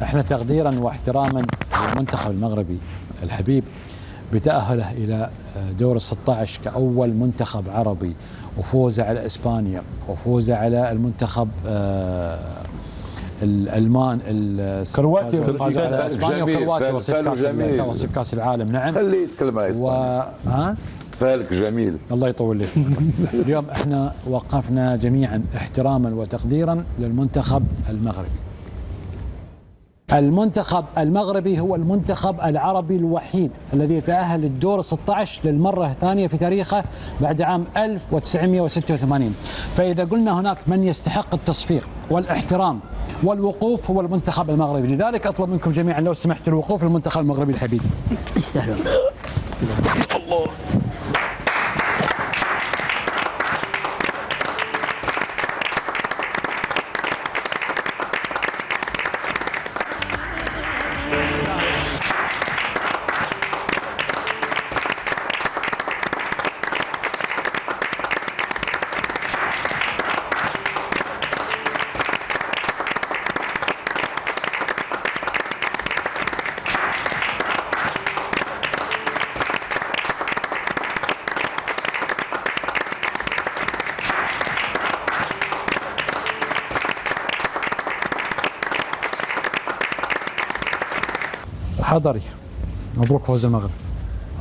احنا تقديرا واحتراما للمنتخب المغربي الحبيب بتأهله إلى دور ال16 كأول منتخب عربي، وفوزه على إسبانيا وفوزه على المنتخب الألمان كرواتيا فازوا على إسبانيا وكرواتيا وصيف كأس العالم. نعم، خليه يتكلم على إسبانيا. فالك جميل، الله يطول لك. اليوم احنا وقفنا جميعا احتراما وتقديرا للمنتخب المغربي. المنتخب المغربي هو المنتخب العربي الوحيد الذي يتأهل للدور 16 للمرة الثانية في تاريخه بعد عام 1986. فإذا قلنا هناك من يستحق التصفيق والاحترام والوقوف هو المنتخب المغربي. لذلك أطلب منكم جميعا لو سمحتوا الوقوف للمنتخب المغربي الحبيب. يستاهلون. الله. حضري، مبروك فوز المغرب.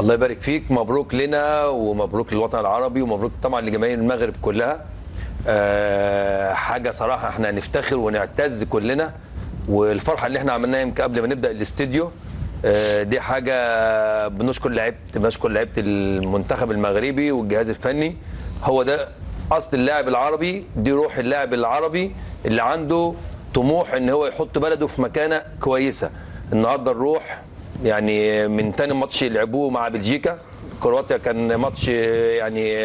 الله يبارك فيك، مبروك لنا ومبروك للوطن العربي ومبروك طبعا لجماهير المغرب كلها. حاجه صراحه احنا نفتخر ونعتز كلنا، والفرحه اللي احنا عملناها يمكن قبل ما نبدا الاستديو دي حاجه بنشكر لعيبه المنتخب المغربي والجهاز الفني. هو ده اصل اللاعب العربي، دي روح اللاعب العربي اللي عنده طموح ان هو يحط بلده في مكانه كويسه. النهارده الروح يعني من تاني ماتش لعبوه مع بلجيكا، كرواتيا كان ماتش يعني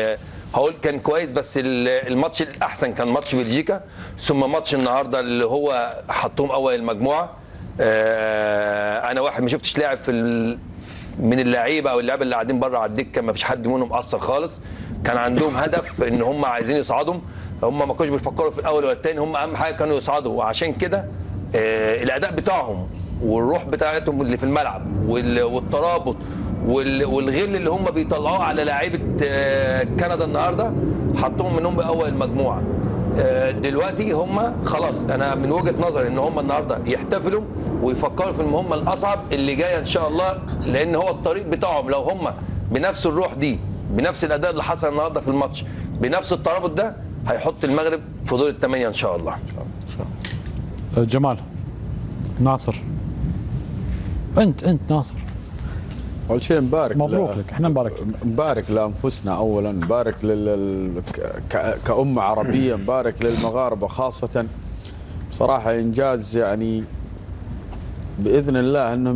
هقول كان كويس، بس الماتش الاحسن كان ماتش بلجيكا، ثم ماتش النهارده اللي هو حطهم اول المجموعه. انا واحد ما شفتش لاعب من اللعيبه او اللعيبه اللي قاعدين بره على الدكه ما فيش حد منهم مقصر خالص. كان عندهم هدف ان هم عايزين يصعدوا، هم ما كانوش بيفكروا في الاول ولا الثاني، هم اهم حاجه كانوا يصعدوا. وعشان كده الاداء بتاعهم والروح بتاعتهم اللي في الملعب والترابط والغل اللي هم بيطلعوه على لاعيبه كندا النهارده حطوهم منهم باول المجموعه. دلوقتي هم خلاص، انا من وجهه نظري ان هم النهارده يحتفلوا ويفكروا في المهمه الاصعب اللي جايه ان شاء الله، لان هو الطريق بتاعهم لو هم بنفس الروح دي بنفس الاداء اللي حصل النهارده في الماتش بنفس الترابط ده هيحط المغرب في دور الثمانيه ان شاء الله. جمال، ناصر، انت ناصر، اول شيء مبارك، مبروك لك، احنا مبارك لانفسنا اولا، مبارك كأمة عربية، مبارك للمغاربة خاصة. بصراحة انجاز يعني باذن الله انهم